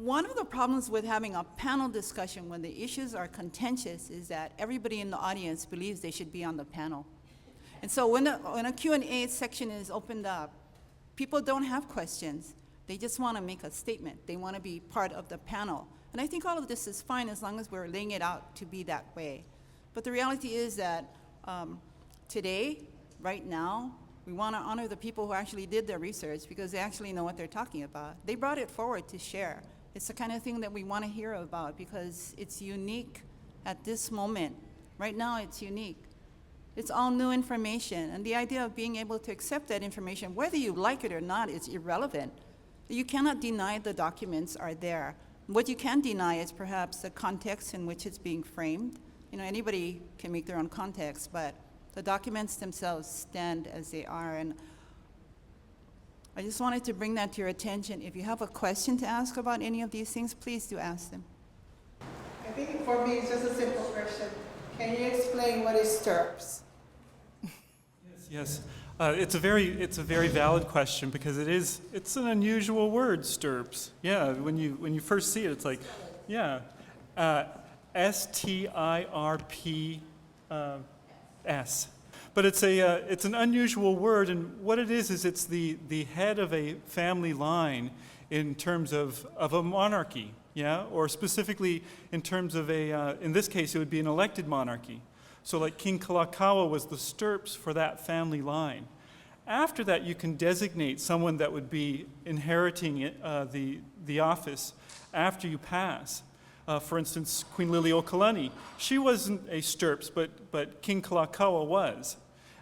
One of the problems with having a panel discussion when the issues are contentious is that everybody in the audience believes they should be on the panel. And so when a Q&A section is opened up, people don't have questions. They just want to make a statement. They want to be part of the panel. And I think all of this is fine as long as we're laying it out to be that way. But the reality is that today, right now, we want to honor the people who actually did their research because they actually know what they're talking about. They brought it forward to share. It's the kind of thing that we want to hear about because it's unique at this moment. Right now, it's unique. It's all new information, and the idea of being able to accept that information, whether you like it or not, is irrelevant. You cannot deny the documents are there. What you can deny is perhaps the context in which it's being framed. You know, anybody can make their own context, but the documents themselves stand as they are. And I just wanted to bring that to your attention. If you have a question to ask about any of these things, please do ask them. I think for me, it's just a simple question. Can you explain what is STERPs? Yes. It's a very valid question because it's an unusual word, STERPs. Yeah, when you first see it, it's like, yeah, STIRPS. But it's an unusual word, and what it is it's the head of a family line in terms of a monarchy, yeah, or specifically in terms of in this case it would be an elected monarchy. So like King Kalakaua was the STERPs for that family line. After that, you can designate someone that would be inheriting the office after you pass. For instance, Queen Liliuokalani, she wasn't a STERPs, but King Kalakaua was.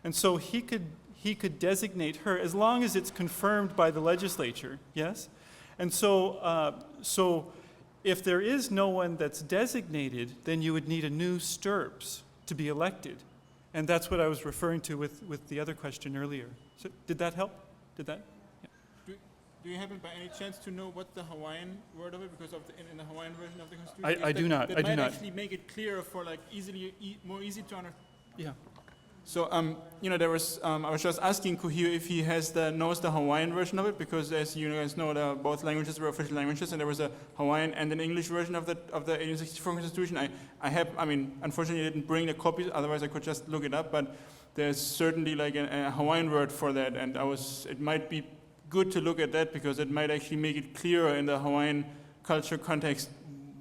And so he could designate her as long as it's confirmed by the legislature, yes? And so, if there is no one that's designated, then you would need a new STERPs to be elected. And that's what I was referring to with the other question earlier. So did that help? Did that? Yeah. Do you happen by any chance to know what the Hawaiian word of it, because of in the Hawaiian version of the Constitution? I do not. That might actually make it clearer for like more easy to understand. Yeah. So there was I was just asking Kuhio if he knows the Hawaiian version of it, because as you guys know, both languages were official languages, and there was a Hawaiian and an English version of the 1864 Constitution. Unfortunately, I didn't bring the copies. Otherwise, I could just look it up. But there's certainly like a Hawaiian word for that, and it might be good to look at that because it might actually make it clearer in the Hawaiian culture context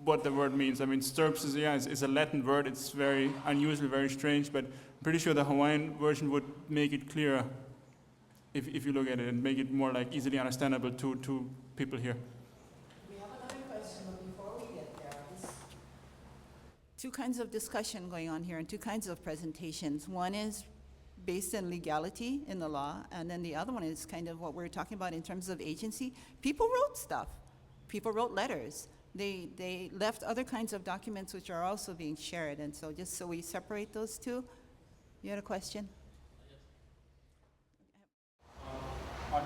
what the word means. I mean, STERPs is a Latin word. It's very unusual, very strange, but I'm pretty sure the Hawaiian version would make it clearer if you look at it and make it more like easily understandable to people here. We have another question, but before we get there, Two kinds of discussion going on here and two kinds of presentations. One is based on legality in the law, and then the other one is kind of what we're talking about in terms of agency. People wrote stuff. People wrote letters. They left other kinds of documents which are also being shared, and so just so we separate those two. You had a question?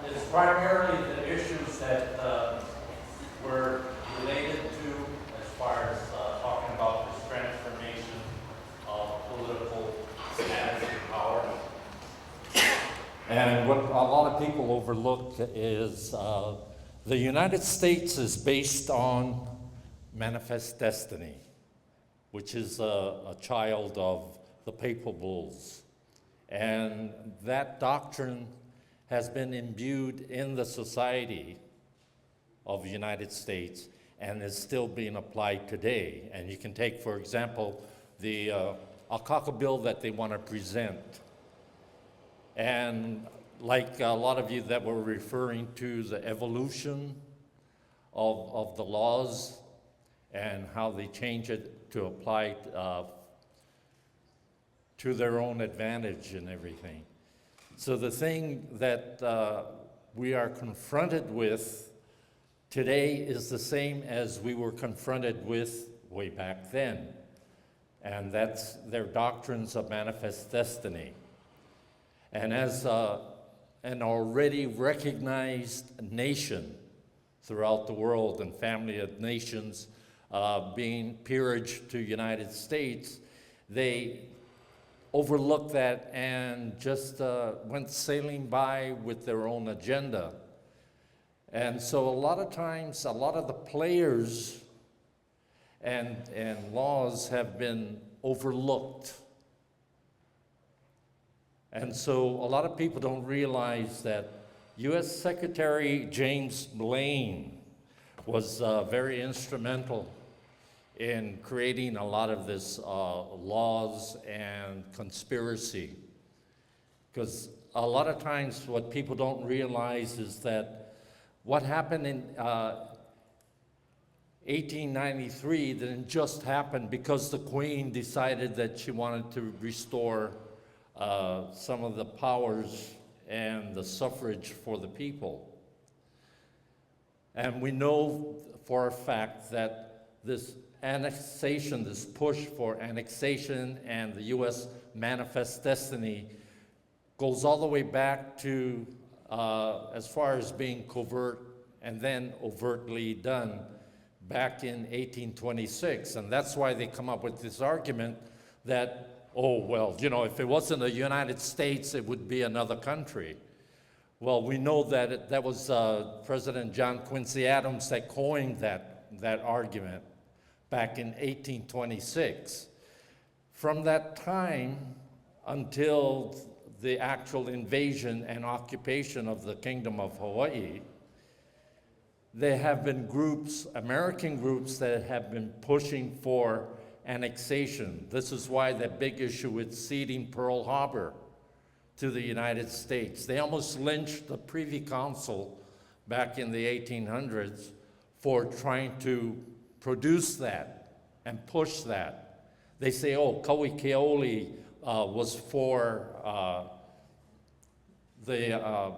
It's primarily the issues that were related to, as far as talking about this transformation of political status and power. And what a lot of people overlook is the United States is based on manifest destiny, which is a child of the papal bulls. And that doctrine has been imbued in the society of the United States and is still being applied today. And you can take, for example, the Akaka bill that they want to present. And like a lot of you that were referring to the evolution of the laws and how they change it to apply to their own advantage and everything. So the thing that we are confronted with today is the same as we were confronted with way back then. And that's their doctrines of manifest destiny. And as an already recognized nation throughout the world and family of nations being peerage to United States, they overlooked that and just went sailing by with their own agenda. And so a lot of times, a lot of the players and laws have been overlooked. And so a lot of people don't realize that U.S. Secretary James Blaine was very instrumental in creating a lot of this laws and conspiracy. Because a lot of times what people don't realize is that what happened in 1893 didn't just happen because the Queen decided that she wanted to restore some of the powers and the suffrage for the people. And we know for a fact that this annexation, this push for annexation and the U.S. Manifest Destiny goes all the way back to as far as being covert and then overtly done back in 1826. And that's why they come up with this argument that, oh, well, you know, if it wasn't the United States, it would be another country. Well, we know that that was President John Quincy Adams that coined that argument back in 1826. From that time until the actual invasion and occupation of the Kingdom of Hawaii, there have been groups, American groups, that have been pushing for annexation. This is why the big issue with ceding Pearl Harbor to the United States. They almost lynched the Privy Council back in the 1800s for trying to produce that and push that. They say, oh, Kauikeaoli was for the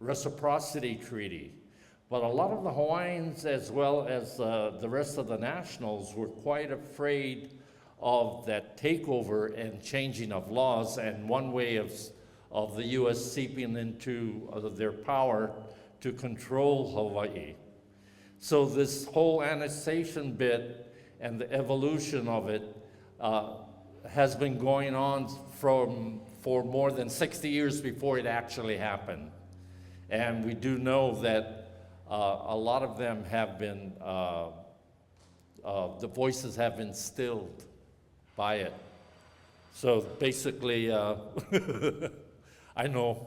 reciprocity treaty. But a lot of the Hawaiians, as well as the rest of the nationals, were quite afraid of that takeover and changing of laws, and one way of the U.S. seeping into their power to control Hawaii. So this whole annexation bit and the evolution of it has been going on for more than 60 years before it actually happened. And we do know that a lot of them have been, the voices have been stilled by it. So basically, I know.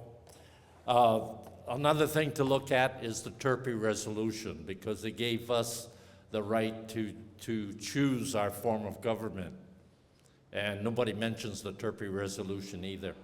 Another thing to look at is the Turpie Resolution, because it gave us the right to choose our form of government. And nobody mentions the Turpie Resolution either.